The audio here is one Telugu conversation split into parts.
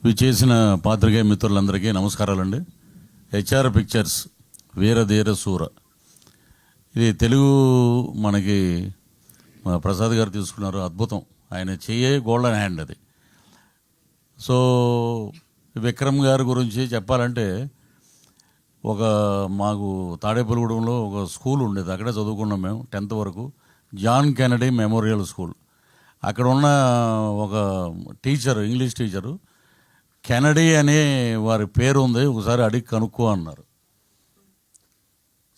ఇవి చేసిన పాత్రికేయ మిత్రులందరికీ నమస్కారాలండి. హెచ్ఆర్ పిక్చర్స్ వీరధీర సూర, ఇది తెలుగు మనకి ప్రసాద్ గారు తీసుకున్నారు. అద్భుతం, ఆయన చెయ్యే గోల్డెన్ హ్యాండ్ అది. సో విక్రమ్ గారి గురించి చెప్పాలంటే, మాకు తాడేపల్లిగూడెంలో ఒక స్కూల్ ఉండేది, అక్కడే చదువుకున్నాం మేము 10th వరకు. John Kennedy memorial school. అక్కడ ఉన్న ఒక టీచర్, ఇంగ్లీష్ టీచరు, కెనడీ అనే వారి పేరు ఉంది, ఒకసారి అడిగి కనుక్కో అన్నారు.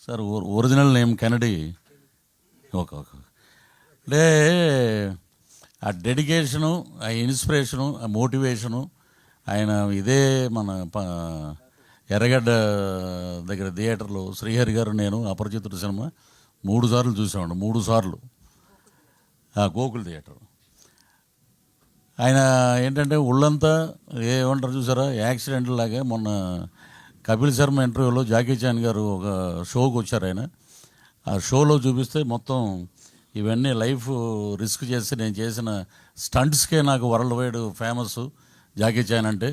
Sir original name Kennedy. Okay అంటే ఆ డెడికేషను, ఆ ఇన్స్పిరేషను, ఆ మోటివేషను, ఆయన ఇదే మన ఎర్రగడ్డ దగ్గర థియేటర్లో శ్రీహరి గారు, నేను అపరిచితుడు సినిమా 3 సార్లు చూసామండి. 3 సార్లు గోకుల్ థియేటర్. ఆయన ఏంటంటే ఒళ్ళంతా ఏమంటారు చూసారా, యాక్సిడెంట్ లాగా. మొన్న కపిల్ శర్మ ఇంటర్వ్యూలో జాకీ చాన్ గారు ఒక షోకి వచ్చారు. ఆయన ఆ షోలో చూపిస్తే మొత్తం ఇవన్నీ లైఫ్ రిస్క్ చేసి నేను చేసిన స్టంట్స్కే నాకు world wide famous Jackie Chan అంటే.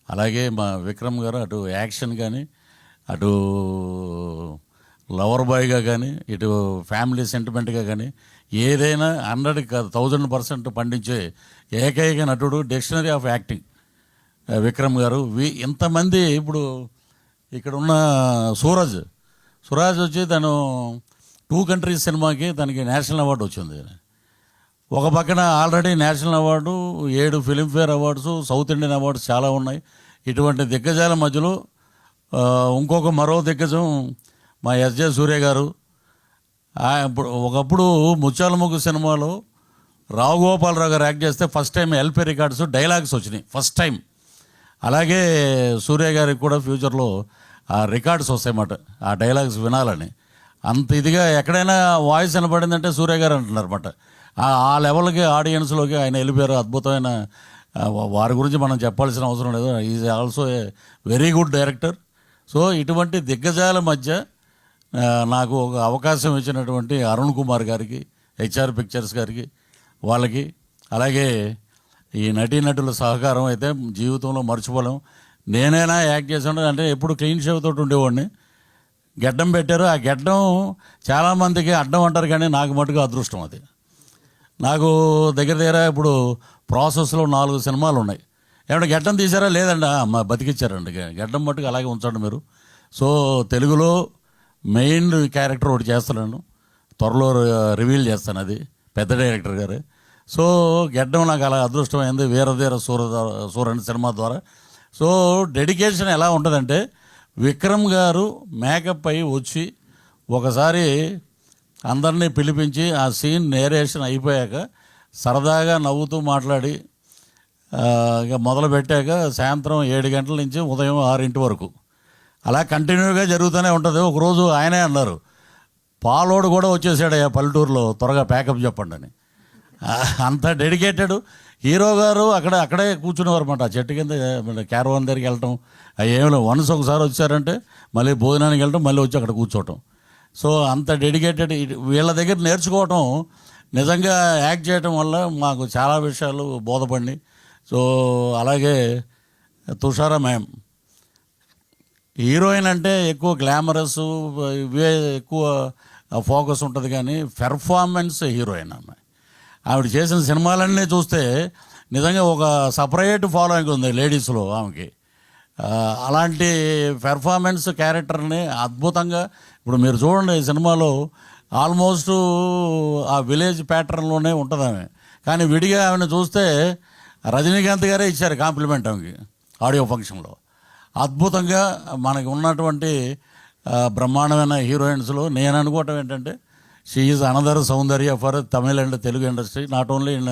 అలాగే మా విక్రమ్ గారు అటు యాక్షన్ కానీ, అటు లవర్ బాయ్గా కానీ, ఇటు ఫ్యామిలీ సెంటిమెంట్గా కానీ, ఏదైనా 100కి 1000% పండించే ఏకైక నటుడు, డిక్షనరీ ఆఫ్ యాక్టింగ్ విక్రమ్ గారు. ఇంతమంది ఇప్పుడు ఇక్కడ ఉన్న సురాజ్ వచ్చి తను 2 కంట్రీస్ సినిమాకి తనకి నేషనల్ అవార్డు వచ్చింది. ఒక పక్కన already national award, 7 Filmfare awards, south Indian awards చాలా ఉన్నాయి. ఇటువంటి దిగ్గజాల మధ్యలో మరో దిగ్గజం మా ఎస్జే సూర్య గారు. ఒకప్పుడు ముత్యాల ముగ్గు సినిమాలో రావు గోపాలరావు గారు యాక్ట్ చేస్తే first time LP records dialogues వచ్చినాయి, ఫస్ట్ టైం. అలాగే సూర్య గారికి కూడా ఫ్యూచర్లో ఆ రికార్డ్స్ వస్తాయన్నమాట, ఆ డైలాగ్స్ వినాలని. అంత ఇదిగా ఎక్కడైనా వాయిస్ వినపడిందంటే సూర్య గారు అంటున్నారన్నమాట. ఆ లెవెల్కి ఆడియన్స్లోకి ఆయన వెళ్ళిపోయారు. అద్భుతమైన వారి గురించి మనం చెప్పాల్సిన అవసరం లేదు. Is also a very good director. So ఇటువంటి దిగ్గజాల మధ్య నాకు ఒక అవకాశం ఇచ్చినటువంటి అరుణ్ కుమార్ గారికి, హెచ్ఆర్ పిక్చర్స్ గారికి, వాళ్ళకి, అలాగే ఈ నటీనటుల సహకారం అయితే జీవితంలో మర్చిపోలేం. నేనైనా యాక్ట్ చేసాను అంటే ఎప్పుడు క్లీన్ షేవ్ తోటి ఉండేవాడిని. గెడ్డం పెట్టారు, ఆ గెడ్డం చాలామందికి అడ్డం అంటారు, కానీ నాకు మటుకు అదృష్టం అది. నాకు దగ్గర ఇప్పుడు ప్రాసెస్లో 4 సినిమాలు ఉన్నాయి. ఏమంటే గెడ్డం తీసారా? లేదండి, బతికిచ్చారండి. గెడ్డం మటుకు అలాగే ఉంచండి మీరు. సో తెలుగులో మెయిన్ క్యారెక్టర్ ఒకటి చేస్తున్నాను, త్వరలో రివీల్ చేస్తాను, అది పెద్ద డైరెక్టర్ గారు. సో గెడ్డం నాకు అలా అదృష్టమైంది వీరధీర సూరని సినిమా ద్వారా. సో డెడికేషన్ ఎలా ఉంటుందంటే, విక్రమ్ గారు మేకప్ అయి వచ్చి ఒకసారి అందరినీ పిలిపించి ఆ సీన్ నేరేషన్ అయిపోయాక సరదాగా నవ్వుతూ మాట్లాడి ఇక మొదలు పెట్టాక సాయంత్రం 7 గంటల నుంచి ఉదయం 6 వరకు అలా కంటిన్యూగా జరుగుతూనే ఉంటుంది. ఒకరోజు ఆయనే అన్నారు, పాలోడు కూడా వచ్చేసాడు పల్లెటూరులో, త్వరగా ప్యాకప్ చెప్పండి అని. అంత డెడికేటెడ్ హీరో గారు. అక్కడే కూర్చునేవారు అన్నమాట, ఆ చెట్టు కింద క్యారవాన్ దగ్గరికి వెళ్ళటం. ఏమిలో వన్స్ ఒకసారి వచ్చారంటే మళ్ళీ భోజనానికి వెళ్ళటం, మళ్ళీ వచ్చి అక్కడ కూర్చోవటం. సో అంత డెడికేటెడ్. వీళ్ళ దగ్గర నేర్చుకోవటం, నిజంగా యాక్ట్ చేయటం వల్ల మాకు చాలా విషయాలు బోధపడి. సో అలాగే తుషారా మ్యామ్, హీరోయిన్ అంటే ఎక్కువ గ్లామరస్ ఇవే ఎక్కువ ఫోకస్ ఉంటుంది, కానీ పెర్ఫార్మెన్స్ హీరోయిన్ అమ్మాయి. ఆవిడ చేసిన సినిమాలన్నీ చూస్తే నిజంగా ఒక సపరేట్ ఫాలోయింగ్ ఉంది లేడీస్లో ఆమెకి. అలాంటి పెర్ఫార్మెన్స్ క్యారెక్టర్ని అద్భుతంగా, ఇప్పుడు మీరు చూడండి ఈ సినిమాలో ఆల్మోస్ట్ ఆ విలేజ్ ప్యాటర్న్లోనే ఉంటుంది ఆమె. కానీ విడిగా ఆమెను చూస్తే రజనీకాంత్ గారే ఇచ్చారు కాంప్లిమెంట్ ఆమెకి ఆడియో ఫంక్షన్లో. అద్భుతంగా మనకి ఉన్నటువంటి బ్రహ్మాండమైన హీరోయిన్స్లో నేను అనుకోవటం ఏంటంటే, she is another Soundarya for Tamil and Telugu industry. Not only in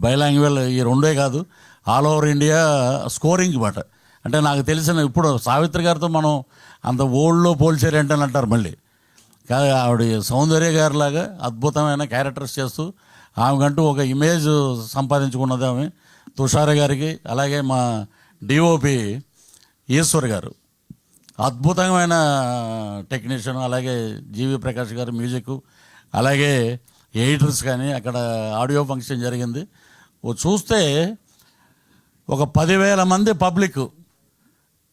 బైలాంగ్వేజ్, ఈ రెండే కాదు, ఆల్ ఓవర్ ఇండియా స్కోరింగ్ మాట. అంటే నాకు తెలిసిన ఇప్పుడు సావిత్రి గారితో మనం అంత ఓల్డ్లో పోల్చారేంటని అంటారు మళ్ళీ. కాదు, ఆవిడ సౌందర్య గారిలాగా అద్భుతమైన క్యారెక్టర్స్ చేస్తూ ఆమెకంటూ ఒక ఇమేజ్ సంపాదించుకున్నది ఆమె. తుషార గారికి, అలాగే మా డిఓపి ఈశ్వర్ గారు అద్భుతమైన టెక్నీషియన్, అలాగే జీవి ప్రకాష్ గారు మ్యూజిక్, అలాగే ఎడిటర్స్. కానీ అక్కడ ఆడియో ఫంక్షన్ జరిగింది చూస్తే ఒక 10,000 మంది పబ్లిక్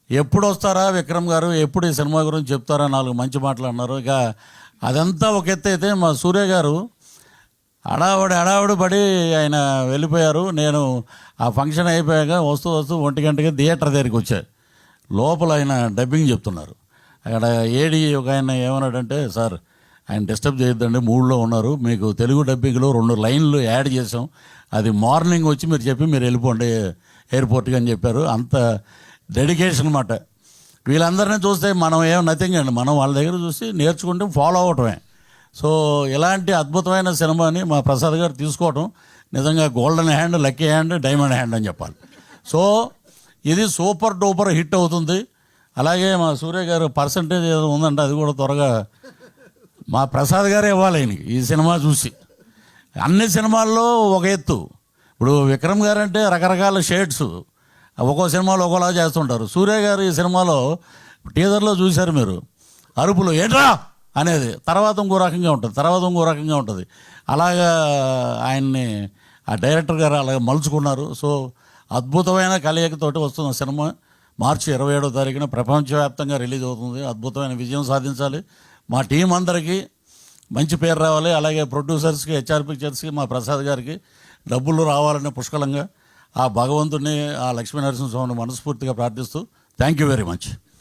ఎప్పుడు వస్తారా విక్రమ్ గారు, ఎప్పుడు ఈ సినిమా గురించి చెప్తారా, 4 మంచి మాటలు అన్నారు. ఇక అదంతా ఒక ఎత్తు అయితే మా సూర్య గారు హడావుడి పడి ఆయన వెళ్ళిపోయారు. నేను ఆ ఫంక్షన్ అయిపోయాక వస్తూ 1 గంటకి థియేటర్ దగ్గరికి వచ్చా. లోపల ఆయన డబ్బింగ్ చెప్తున్నారు. అక్కడ ఏడి ఒక ఆయన ఏమన్నాడంటే, సార్ ఆయన డిస్టర్బ్ చేయొద్దండి, మూడ్లో ఉన్నారు, మీకు తెలుగు డబ్బింగ్లో 2 లైన్లు యాడ్ చేసాం, అది మార్నింగ్ వచ్చి మీరు చెప్పి మీరు వెళ్ళిపోండి ఎయిర్పోర్ట్కి అని చెప్పారు. అంత డెడికేషన్ అన్నమాట. వీళ్ళందరినీ చూస్తే మనం ఏం నథింగ్ అండి, మనం వాళ్ళ దగ్గర చూసి నేర్చుకుంటే ఫాలో అవటమే. సో ఇలాంటి అద్భుతమైన సినిమాని మా ప్రసాద్ గారు తీసుకోవటం నిజంగా golden hand, lucky hand, diamond hand అని చెప్పాలి. సో ఇది సూపర్ డూపర్ హిట్ అవుతుంది. అలాగే మా సూర్య గారు పర్సంటేజ్ ఏదో ఉందంటే అది కూడా త్వరగా మా ప్రసాద్ గారే ఇవ్వాలి ఆయనకి ఈ సినిమా చూసి. అన్ని సినిమాల్లో ఒక ఎత్తు. ఇప్పుడు విక్రమ్ గారు అంటే రకరకాల షేడ్స్, ఒక్కో సినిమాలో ఒక్కోలా చేస్తుంటారు. సూర్య గారు ఈ సినిమాలో టీజర్లో చూశారు మీరు, అరుపులు ఏంట్రా అనేది తర్వాత ఇంకో రకంగా ఉంటుంది. అలాగా ఆయన్ని ఆ డైరెక్టర్ గారు అలాగే మలుచుకున్నారు. సో అద్భుతమైన కలయికతోటి వస్తున్న సినిమా మార్చి 27వ తారీఖున ప్రపంచవ్యాప్తంగా రిలీజ్ అవుతుంది. అద్భుతమైన విజయం సాధించాలి. మా టీం అందరికీ మంచి పేరు రావాలి. అలాగే ప్రొడ్యూసర్స్కి, హెచ్ఆర్ పిక్చర్స్కి, మా ప్రసాద్ గారికి డబ్బులు రావాలని పుష్కలంగా ఆ భగవంతుడిని, ఆ లక్ష్మీ నరసింహస్వామిని మనస్ఫూర్తిగా ప్రార్థిస్తూ థ్యాంక్ యూ వెరీ మచ్.